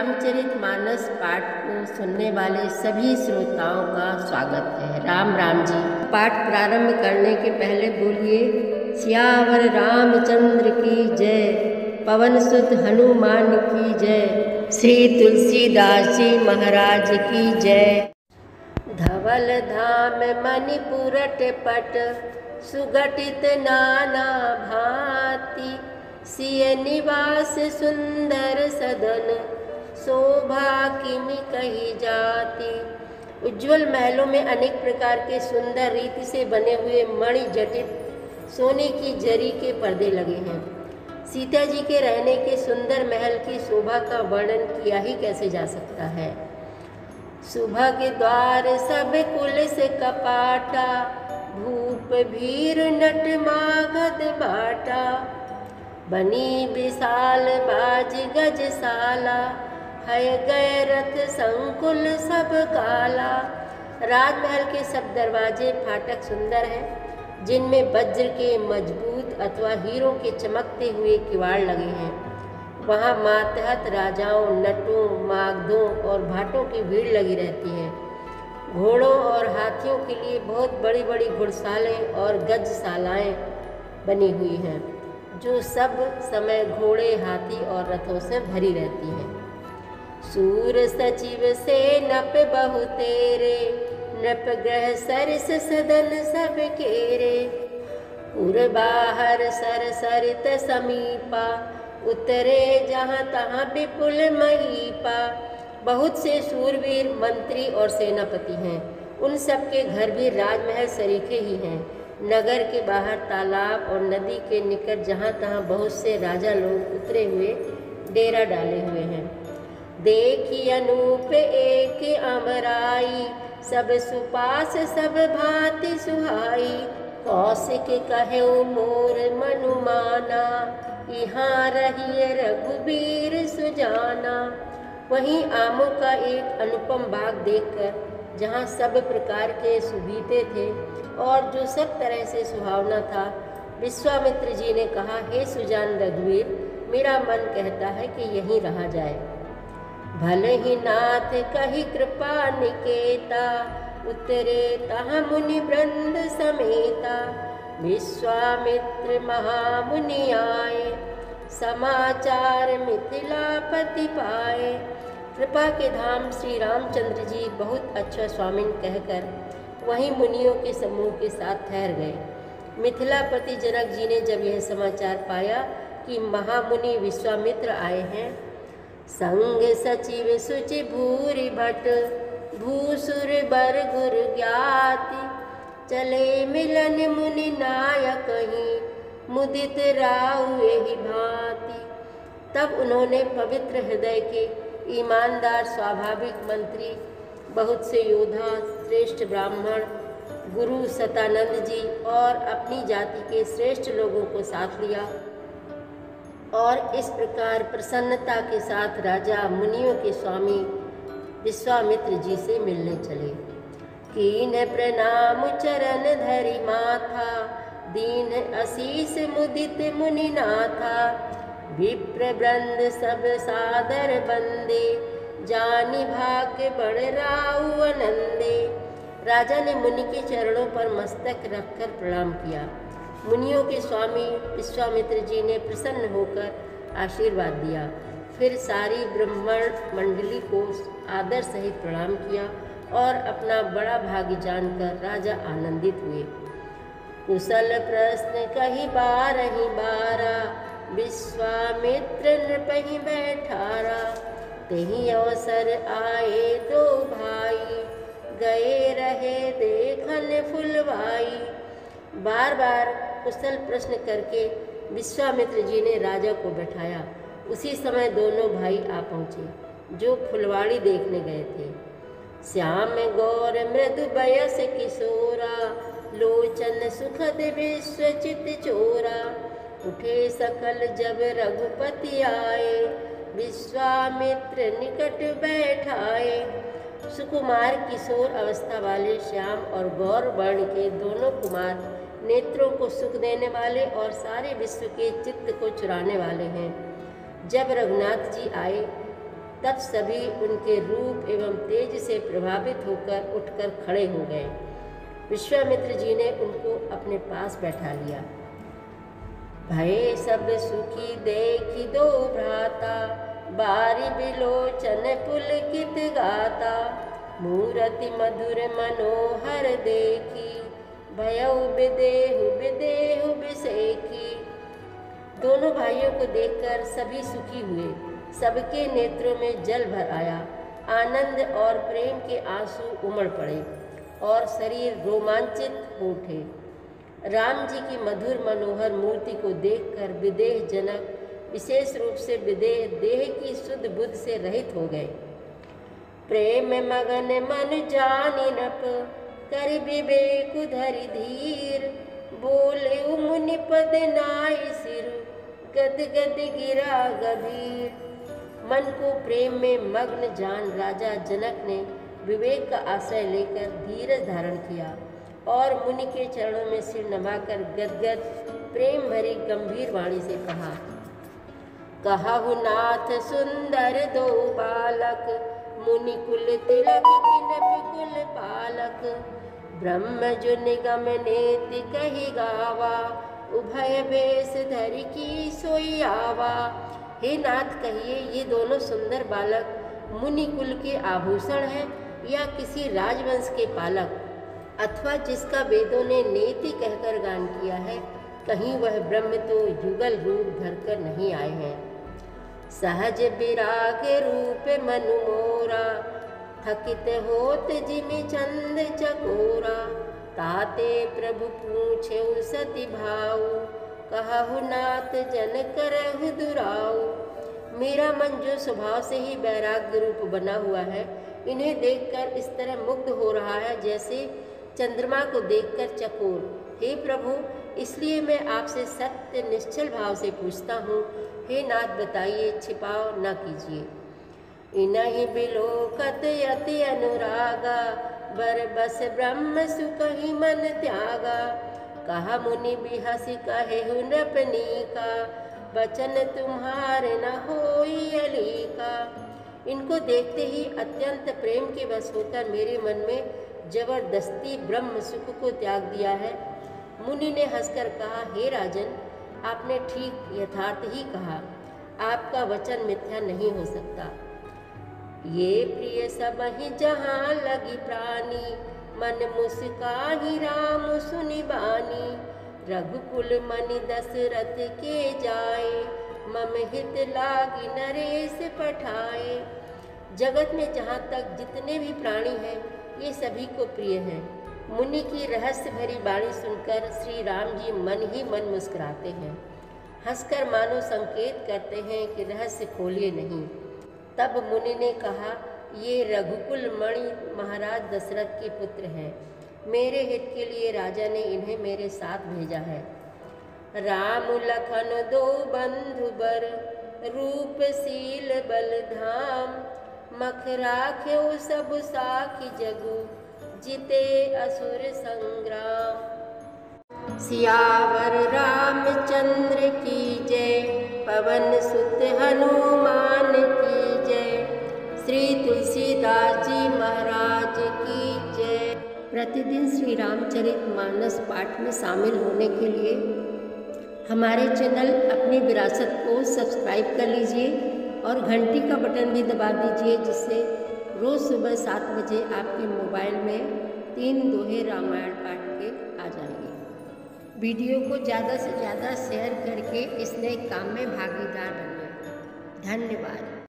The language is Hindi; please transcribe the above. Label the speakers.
Speaker 1: रामचरितमानस पाठ को सुनने वाले सभी श्रोताओं का स्वागत है। राम राम जी। पाठ प्रारंभ करने के पहले बोलिए सियावर रामचंद्र की जय, पवन सुत हनुमान की जय, श्री तुलसीदास जी महाराज की जय। धवल धाम मणिपुरट पट, सुगठित नाना भांति, सिय निवास सुंदर सदन, शोभा किमि कही जाती। उज्ज्वल महलों में अनेक प्रकार के सुंदर रीति से बने हुए मणि जटित सोने की जरी के पर्दे लगे हैं। सीता जी के रहने के सुंदर महल की शोभा का वर्णन किया ही कैसे जा सकता है। सुबह के द्वार सब कुल से कपाटा, भूप भीर नट मागध बाटा, बनी विशाल बाज गजशाला, है गए रथ संकुल सब काला। राजमहल के सब दरवाजे फाटक सुंदर हैं, जिनमें वज्र के मजबूत अथवा हीरों के चमकते हुए किवाड़ लगे हैं। वहाँ मातहत राजाओं, नटों, मागधों और भाटों की भीड़ लगी रहती है। घोड़ों और हाथियों के लिए बहुत बड़ी बड़ी घुड़सालें और गजशालाएँ बनी हुई हैं, जो सब समय घोड़े, हाथी और रथों से भरी रहती हैं। सूर सचिव से नप बहु तेरे, नप ग्रह सरस सदन सब केरे, पुर बाहर सर सरित समीपा, उतरे जहाँ तहाँ विपुल महीपा। बहुत से सूरवीर मंत्री और सेनापति हैं, उन सब के घर भी राजमहल सरीखे ही हैं। नगर के बाहर तालाब और नदी के निकट जहाँ तहाँ बहुत से राजा लोग उतरे हुए डेरा डाले हुए हैं। देखी अनूप एक अमराई, सब सुपास सब भांति सुहाई, कौशिक कहे मोर मनुमाना, यहाँ रहिए रघुबीर सुजाना। वहीं आमों का एक अनुपम बाग देखकर, जहाँ सब प्रकार के सुगीते थे और जो सब तरह से सुहावना था, विश्वामित्र जी ने कहा, हे सुजान रघुवीर, मेरा मन कहता है कि यहीं रहा जाए। भले ही नाथ कही कृपा निकेता, उतरे तहाँ मुनि वृंद समेता। विश्वामित्र महामुनि आए, समाचार मिथिलापति पाए। कृपा के धाम श्री रामचंद्र जी बहुत अच्छा स्वामिन कहकर वहीं मुनियों के समूह के साथ ठहर गए। मिथिलापति जनक जी ने जब यह समाचार पाया कि महामुनि विश्वामित्र आए हैं, संग सचिव सुचि भूरि भट, भूसुर बर गुरु ज्ञाति, चले मिलन मुनि नायक ही, मुदित राउ एहि भांति। तब उन्होंने पवित्र हृदय के ईमानदार स्वाभाविक मंत्री, बहुत से योद्धा, श्रेष्ठ ब्राह्मण, गुरु सतानंद जी और अपनी जाति के श्रेष्ठ लोगों को साथ लिया और इस प्रकार प्रसन्नता के साथ राजा मुनियों के स्वामी विश्वामित्र जी से मिलने चले। कीन प्रणाम चरण धरि माथा, दीन असीस मुदित मुनि नाथा। विप्र वृंद सब सादर बंदे, जानी भाग्य बड़ राउ आनंदे। राजा ने मुनि के चरणों पर मस्तक रखकर प्रणाम किया। मुनियों के स्वामी विश्वामित्र जी ने प्रसन्न होकर आशीर्वाद दिया। फिर सारी ब्राह्मण मंडली को आदर सहित प्रणाम किया और अपना बड़ा भाग्य जानकर राजा आनंदित हुए। कुशल प्रश्न कही बारहि बारा, विश्वामित्र नृपहि बैठारा। तेहि अवसर आए दो भाई, गए रहे देखन फुलवाई। बार बार कुशल प्रश्न करके विश्वामित्र जी ने राजा को बैठाया। उसी समय दोनों भाई आ पहुँचे, जो फुलवाड़ी देखने गए थे। श्याम गौर मृदु बयस किशोरा, लोचन सुखद विश्वचित चोरा। उठे सकल जब रघुपति आए, विश्वामित्र निकट बैठाए। सुकुमार किशोर अवस्था वाले श्याम और गौर वर्ण के दोनों कुमार नेत्रों को सुख देने वाले और सारे विश्व के चित्त को चुराने वाले हैं। जब रघुनाथ जी आए तब सभी उनके रूप एवं तेज से प्रभावित होकर उठकर खड़े हो गए। विश्वामित्र जी ने उनको अपने पास बैठा लिया। भय सब सुखी देखी दो भ्राता, बारी बिलोचन पुलकित गाता, मूरति मधुर मनोहर देखी, भयउ विदेहु विदेहु बिसेखी। दोनों भाइयों को देखकर सभी सुखी हुए, सबके नेत्रों में जल भर आया, आनंद और प्रेम के आंसू उमड़ पड़े और शरीर रोमांचित हो उठे। राम जी की मधुर मनोहर मूर्ति को देखकर विदेह जनक, विशेष रूप से विदेह देह की शुद्ध बुद्ध से रहित हो गए। प्रेम मगन मन जानि नप, कर विवेक धरि धीर, बोले मुनि पद नाय सिर, गद गद गिरा गभीर। मन को प्रेम में मग्न जान राजा जनक ने विवेक का आश्रय लेकर धीरज धारण किया और मुनि के चरणों में सिर नवाकर गदगद प्रेम भरी गंभीर वाणी से कहा, कहु नाथ सुंदर दो बालक, मुनि कुल तिलक किनप कुल पालक, ब्रह्म जो निगम नेति कही गावा, उभय बेस धरि की सोई आवा। हे नाथ, कहिए ये दोनों सुंदर बालक मुनि कुल के आभूषण हैं या किसी राजवंश के पालक, अथवा जिसका वेदों ने नेति कहकर गान किया है, कहीं वह ब्रह्म तो युगल रूप धरकर नहीं आए हैं। सहज विराग रूप मनु मोरा, थकित होत जिमि चंद चकोरा, ताते प्रभु पूछे सति भाऊ, कहु नाथ जन करहु दुराऊ। मेरा मन जो स्वभाव से ही वैराग्य रूप बना हुआ है, इन्हें देखकर इस तरह मुग्ध हो रहा है जैसे चंद्रमा को देखकर चकोर। हे प्रभु, इसलिए मैं आपसे सत्य निश्चल भाव से पूछता हूँ, हे नाथ बताइए, छिपाओ न कीजिए। इनहि बिलोकत यति अनुरागा, बर बस ब्रह्म सुख ही मन त्यागा, कहा मुनि बिहसि कहेहु नृपनीका, बचन तुम्हारे न होई अलीका। इनको देखते ही अत्यंत प्रेम के वश होकर मेरे मन में जबरदस्ती ब्रह्म सुख को त्याग दिया है। मुनि ने हंसकर कहा, हे राजन, आपने ठीक यथार्थ ही कहा, आपका वचन मिथ्या नहीं हो सकता। ये प्रिय सब ही जहाँ लगी प्राणी, मन मुस्काहि राम सुनि बानी, रघुकुल मनि दशरथ के जाए, मम हित लागी नरेश पठाए। जगत में जहाँ तक जितने भी प्राणी हैं, ये सभी को प्रिय हैं। मुनि की रहस्य भरी वाणी सुनकर श्री राम जी मन ही मन मुस्कुराते हैं, हंसकर मानो संकेत करते हैं कि रहस्य खोलिए नहीं। तब मुनि ने कहा, ये रघुकुल मणि महाराज दशरथ के पुत्र हैं। मेरे हित के लिए राजा ने इन्हें मेरे साथ भेजा है। राम लखन दो बंधु बर, रूपशील बल धाम, मख राख्यो सब साखी जगु, जिते असुर संग्राम। सियावर रामचंद्र की जय, पवन सुत हनुमान की जय, श्री तुलसीदास जी महाराज की जय। प्रतिदिन श्री रामचरितमानस पाठ में शामिल होने के लिए हमारे चैनल अपनी विरासत को सब्सक्राइब कर लीजिए और घंटी का बटन भी दबा दीजिए, जिससे रोज़ सुबह 7 बजे आपके मोबाइल में 3 दोहे रामायण पाठ के आ जाएंगे। वीडियो को ज़्यादा से ज़्यादा शेयर करके इस नए काम में भागीदार बनिए। धन्यवाद।